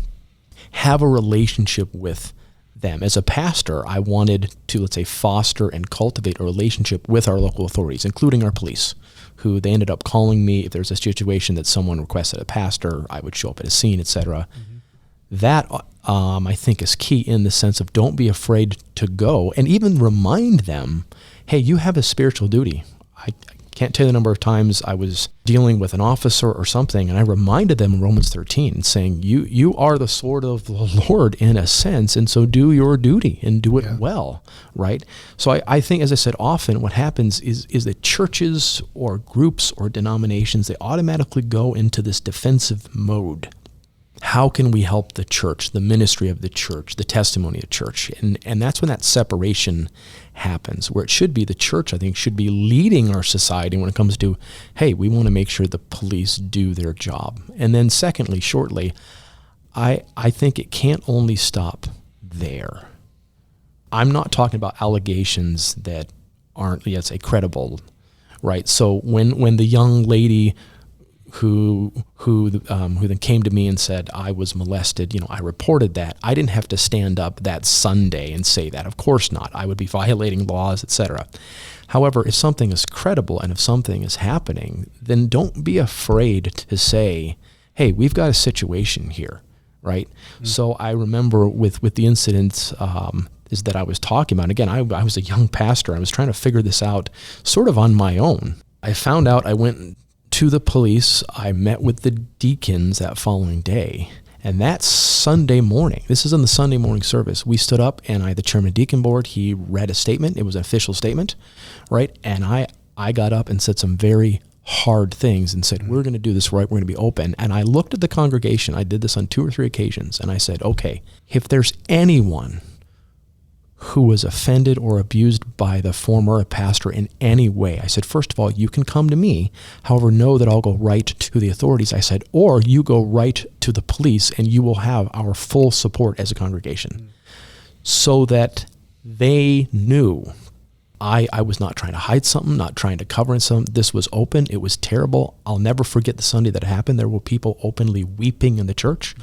have a relationship with them. As a pastor, I wanted to, let's say, foster and cultivate a relationship with our local authorities, including our police, who they ended up calling me if there's a situation that someone requested a pastor, I would show up at a scene, etc. Mm-hmm. That, I think, is key in the sense of don't be afraid to go and even remind them, hey, you have a spiritual duty. I can't tell you the number of times I was dealing with an officer or something, and I reminded them in Romans 13, saying, you are the sword of the Lord in a sense, and so do your duty and do it well, right? So I think, as I said, often what happens is that churches or groups or denominations, they automatically go into this defensive mode. How can we help the church, the ministry of the church, the testimony of the church? And that's when that separation happens, where it should be the church, I think, should be leading our society when it comes to, hey, we want to make sure the police do their job. And then secondly, shortly, I think it can't only stop there. I'm not talking about allegations that aren't, let's say, credible, right? So when the young lady who then came to me and said I was molested, I reported that. I didn't have to stand up that Sunday and say that. Of course not. I would be violating laws, etc. However, if something is credible and if something is happening, then don't be afraid to say, hey, we've got a situation here, right? Mm-hmm. So I remember with the incident is that I was talking about. Again, I was a young pastor. I was trying to figure this out sort of on my own. I found out, I went to the police. I met with the deacons that following day. And that Sunday morning, this is in the Sunday morning service, we stood up and the chairman of the deacon board, he read a statement. It was an official statement, right? And I got up and said some very hard things and said, we're going to do this right. We're going to be open. And I looked at the congregation. I did this on 2 or 3 occasions. And I said, okay, if there's anyone who was offended or abused by the former pastor in any way, I said, first of all, you can come to me. However, know that I'll go right to the authorities. I said, or you go right to the police and you will have our full support as a congregation. So that they knew I was not trying to hide something, not trying to cover something. This was open. It was terrible. I'll never forget the Sunday that happened. There were people openly weeping in the church.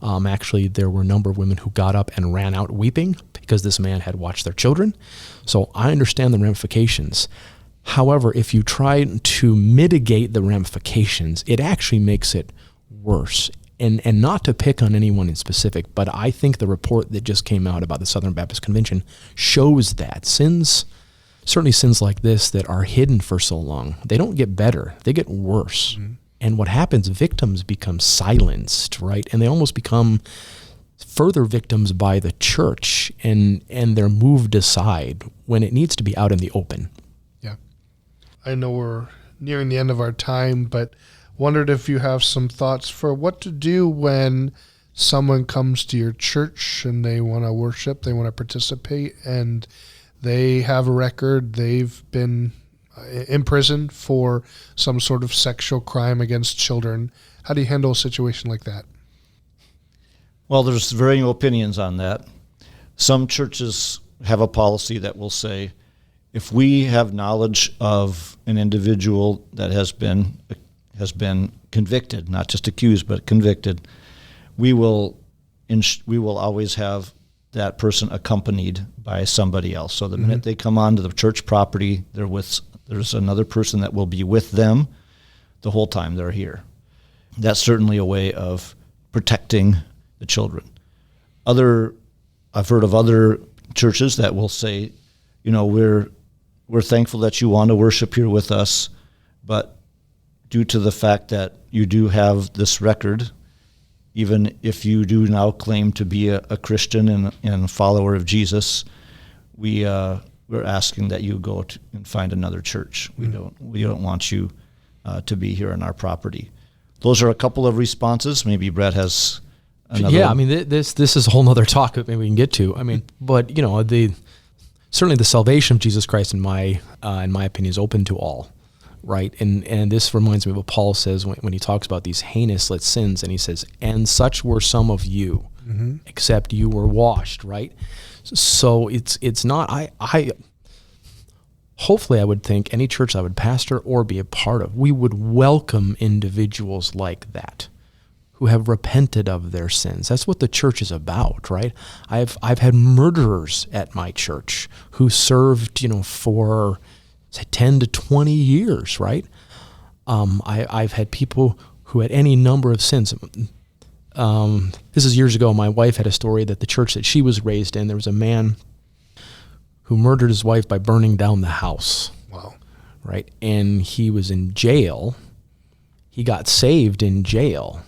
Actually, there were a number of women who got up and ran out weeping because this man had watched their children. So I understand the ramifications. However, if you try to mitigate the ramifications, it actually makes it worse. And not to pick on anyone in specific, but I think the report that just came out about the Southern Baptist Convention shows that certainly sins like this that are hidden for so long, they don't get better, they get worse. Mm-hmm. And what happens, victims become silenced, right? And they almost become further victims by the church, and they're moved aside when it needs to be out in the open. Yeah. I know we're nearing the end of our time, but wondered if you have some thoughts for what to do when someone comes to your church and they want to worship, they want to participate, and they have a record, they've been imprisoned for some sort of sexual crime against children. How do you handle a situation like that? Well, there's varying opinions on that. Some churches have a policy that will say, if we have knowledge of an individual that has been convicted, not just accused, but convicted, we will always have that person accompanied by somebody else. So the minute they come onto the church property, there's another person that will be with them the whole time they're here. That's certainly a way of protecting the children. I've heard of other churches that will say, we're thankful that you want to worship here with us, but due to the fact that you do have this record, even if you do now claim to be a Christian and follower of Jesus, we're asking that you go and find another church. We don't want you to be here on our property. Those are a couple of responses. Maybe Brett has another. Yeah, one. I mean, this is a whole nother talk that maybe we can get to. I mean, but certainly the salvation of Jesus Christ, in my opinion, is open to all, right? And this reminds me of what Paul says when he talks about these heinous sins, and he says, "And such were some of you, except you were washed," right? So it's not. Hopefully, I would think any church I would pastor or be a part of, we would welcome individuals like that, who have repented of their sins. That's what the church is about, right? I've had murderers at my church who served, for say 10 to 20 years, right? I've had people who had any number of sins. This is years ago. My wife had a story that the church that she was raised in, there was a man who murdered his wife by burning down the house. Wow. Right? And he was in jail. He got saved in jail.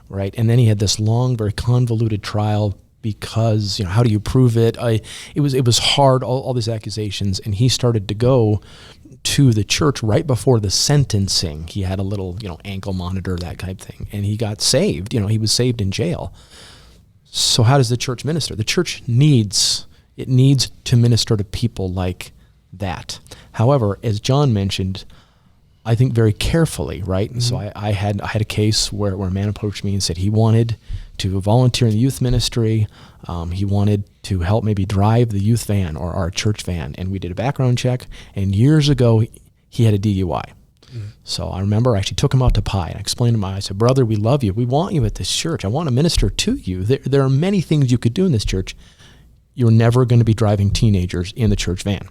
Right, and then he had this long, very convoluted trial because how do you prove it? It was hard, all these accusations, and he started to go to the church right before the sentencing. He had a little ankle monitor, that type of thing, and he got saved. He was saved in jail. So how does the church minister? The church needs to minister to people like that. However, as John mentioned, I think very carefully, right? Mm-hmm. So I had a case where a man approached me and said he wanted to volunteer in the youth ministry. He wanted to help maybe drive the youth van or our church van. And we did a background check. And years ago, he had a DUI. Mm-hmm. So I remember I actually took him out to Pi and I explained to him, I said, "Brother, we love you. We want you at this church. I want to minister to you. There are many things you could do in this church. You're never going to be driving teenagers in the church van."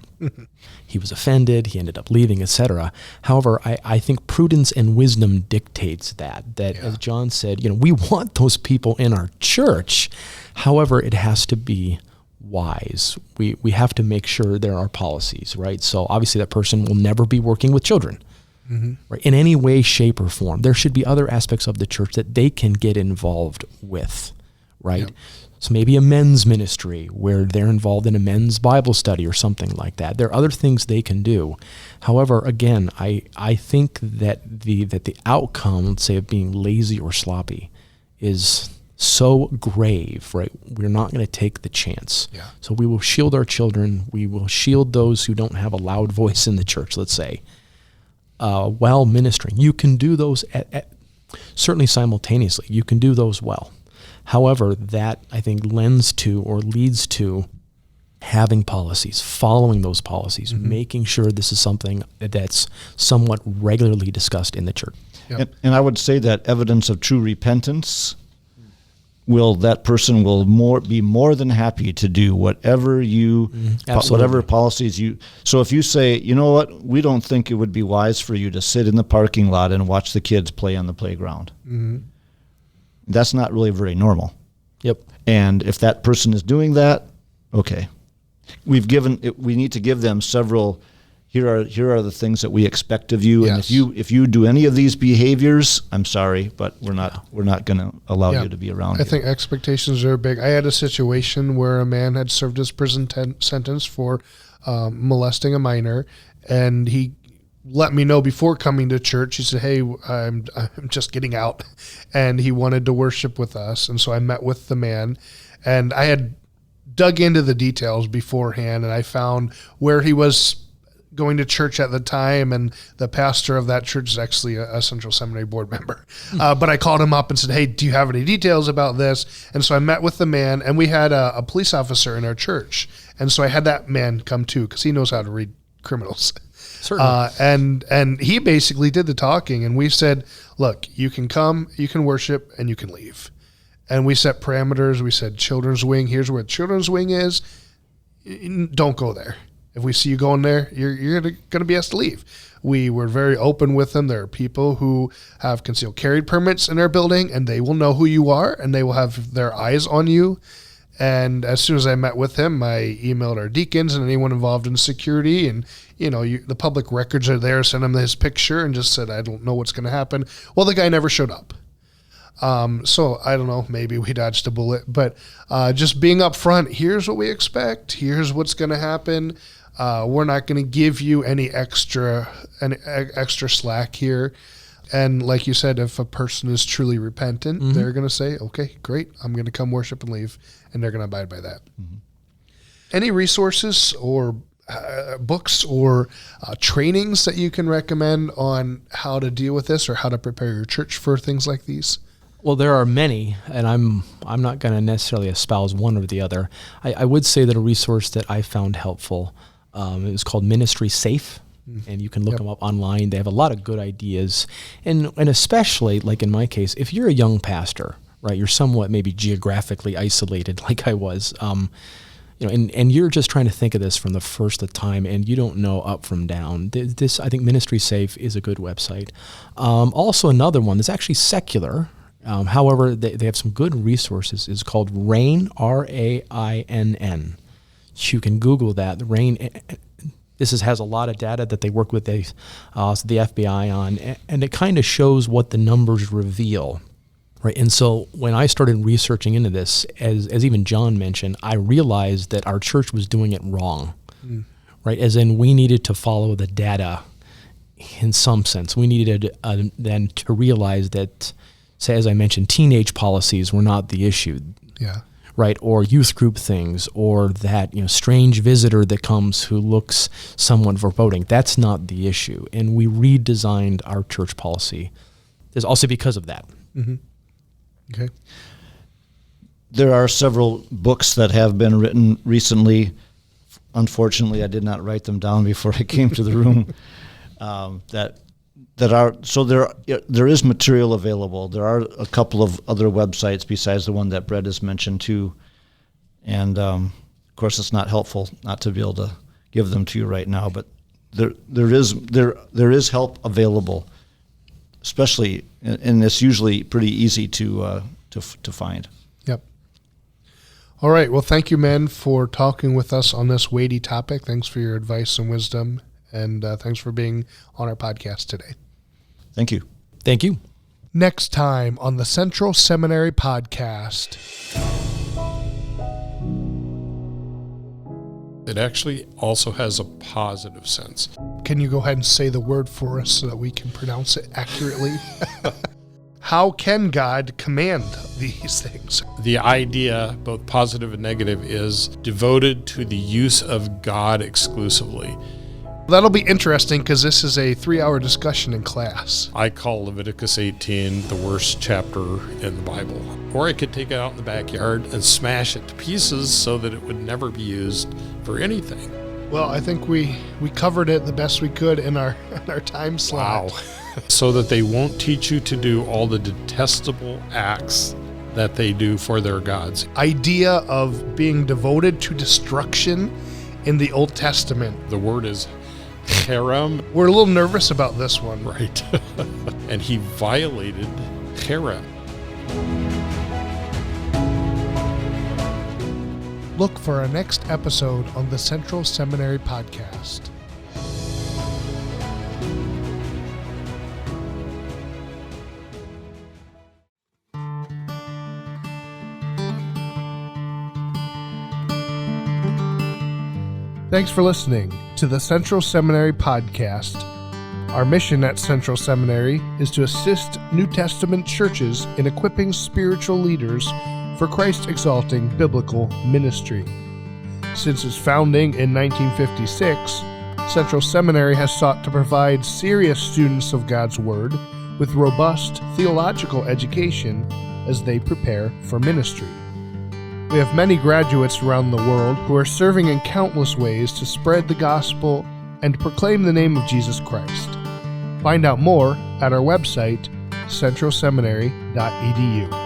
He was offended. He ended up leaving, etc. However, I think prudence and wisdom dictates that as John said, we want those people in our church. However, it has to be wise. We have to make sure there are policies, right? So obviously that person will never be working with children, right? In any way, shape, or form. There should be other aspects of the church that they can get involved with, right? Yep. So maybe a men's ministry where they're involved in a men's Bible study or something like that. There are other things they can do. However, again, I think that the outcome, let's say, of being lazy or sloppy is so grave, right? We're not going to take the chance. Yeah. So we will shield our children. We will shield those who don't have a loud voice in the church, let's say, while ministering. You can do those certainly simultaneously. You can do those well. However, that, I think, lends to or leads to having policies, following those policies, making sure this is something that's somewhat regularly discussed in the church. Yep. And I would say that evidence of true repentance that person will be more than happy to do whatever whatever policies you. So if you say, you know what, we don't think it would be wise for you to sit in the parking lot and watch the kids play on the playground. Mm-hmm. That's not really very normal. Yep. And if that person is doing that, okay. We need to give them several. Here are the things that we expect of you, yes. And if you do any of these behaviors, I'm sorry, but we're not going to allow you to be around. I think expectations are big. I had a situation where a man had served his prison sentence for molesting a minor, and he let me know before coming to church. He said, "Hey, I'm just getting out," and he wanted to worship with us. And so I met with the man, and I had dug into the details beforehand, and I found where he was going to church at the time, and the pastor of that church is actually a Central Seminary board member. But I called him up and said, "Hey, do you have any details about this?" And so I met with the man, and we had a police officer in our church, and so I had that man come too because he knows how to read criminals. And he basically did the talking, and we said, "Look, you can come, you can worship, and you can leave." And we set parameters. We said, children's wing, here's where the children's wing is. Don't go there. If we see you going there, you're going to be asked to leave. We were very open with them. There are people who have concealed carry permits in our building, and they will know who you are, and they will have their eyes on you. And as soon as I met with him, I emailed our deacons and anyone involved in security, and the public records are there. Sent him his picture and just said, I don't know what's going to happen. Well, the guy never showed up. So I don't know, maybe we dodged a bullet, but just being up front, here's what we expect. Here's what's going to happen. We're not going to give you any extra slack here. And like you said, if a person is truly repentant, they're going to say, okay, great, I'm going to come worship and leave. And they're going to abide by that. Mm-hmm. Any resources or books or trainings that you can recommend on how to deal with this or how to prepare your church for things like these? Well, there are many, and I'm not going to necessarily espouse one or the other. I would say that a resource that I found helpful is called Ministry Safe. And you can look them up online. They have a lot of good ideas. And especially, like in my case, if you're a young pastor, right, you're somewhat maybe geographically isolated like I was, and you're just trying to think of this from the first of time and you don't know up from down. This, I think Ministry Safe is a good website. Also another one that's actually secular. However, they have some good resources. It's called RAINN, RAINN. You can Google that. The RAINN. This has a lot of data that they work with the FBI on, and it kind of shows what the numbers reveal, right? And so when I started researching into this, as even John mentioned, I realized that our church was doing it wrong, right? As in we needed to follow the data in some sense. We needed then to realize that, say, as I mentioned, teenage policies were not the issue. Yeah. Right, or youth group things, or that strange visitor that comes who looks somewhat foreboding. That's not the issue, and we redesigned our church policy. It's also because of that. Mm-hmm. Okay. There are several books that have been written recently. Unfortunately, I did not write them down before I came to the room. There is material available. There are a couple of other websites besides the one that Brett has mentioned too, and of course it's not helpful not to be able to give them to you right now. But there is help available, especially, and it's usually pretty easy to find. Yep. All right. Well, thank you, men, for talking with us on this weighty topic. Thanks for your advice and wisdom, and thanks for being on our podcast today. Thank you. Thank you. Next time on the Central Seminary podcast. It actually also has a positive sense. Can you go ahead and say the word for us so that we can pronounce it accurately? How can God command these things? The idea, both positive and negative, is devoted to the use of God exclusively. That'll be interesting because this is a 3-hour discussion in class. I call Leviticus 18 the worst chapter in the Bible. Or I could take it out in the backyard and smash it to pieces so that it would never be used for anything. Well, I think we covered it the best we could in our time slot. Wow. So that they won't teach you to do all the detestable acts that they do for their gods. Idea of being devoted to destruction in the Old Testament. The word is harem. We're a little nervous about this one. Right. And he violated harem. Look for our next episode on the Central Seminary podcast. Thanks for listening to the Central Seminary podcast. Our mission at Central Seminary is to assist New Testament churches in equipping spiritual leaders for Christ-exalting biblical ministry. Since its founding in 1956, Central Seminary has sought to provide serious students of God's Word with robust theological education as they prepare for ministry. We have many graduates around the world who are serving in countless ways to spread the gospel and proclaim the name of Jesus Christ. Find out more at our website, centralseminary.edu.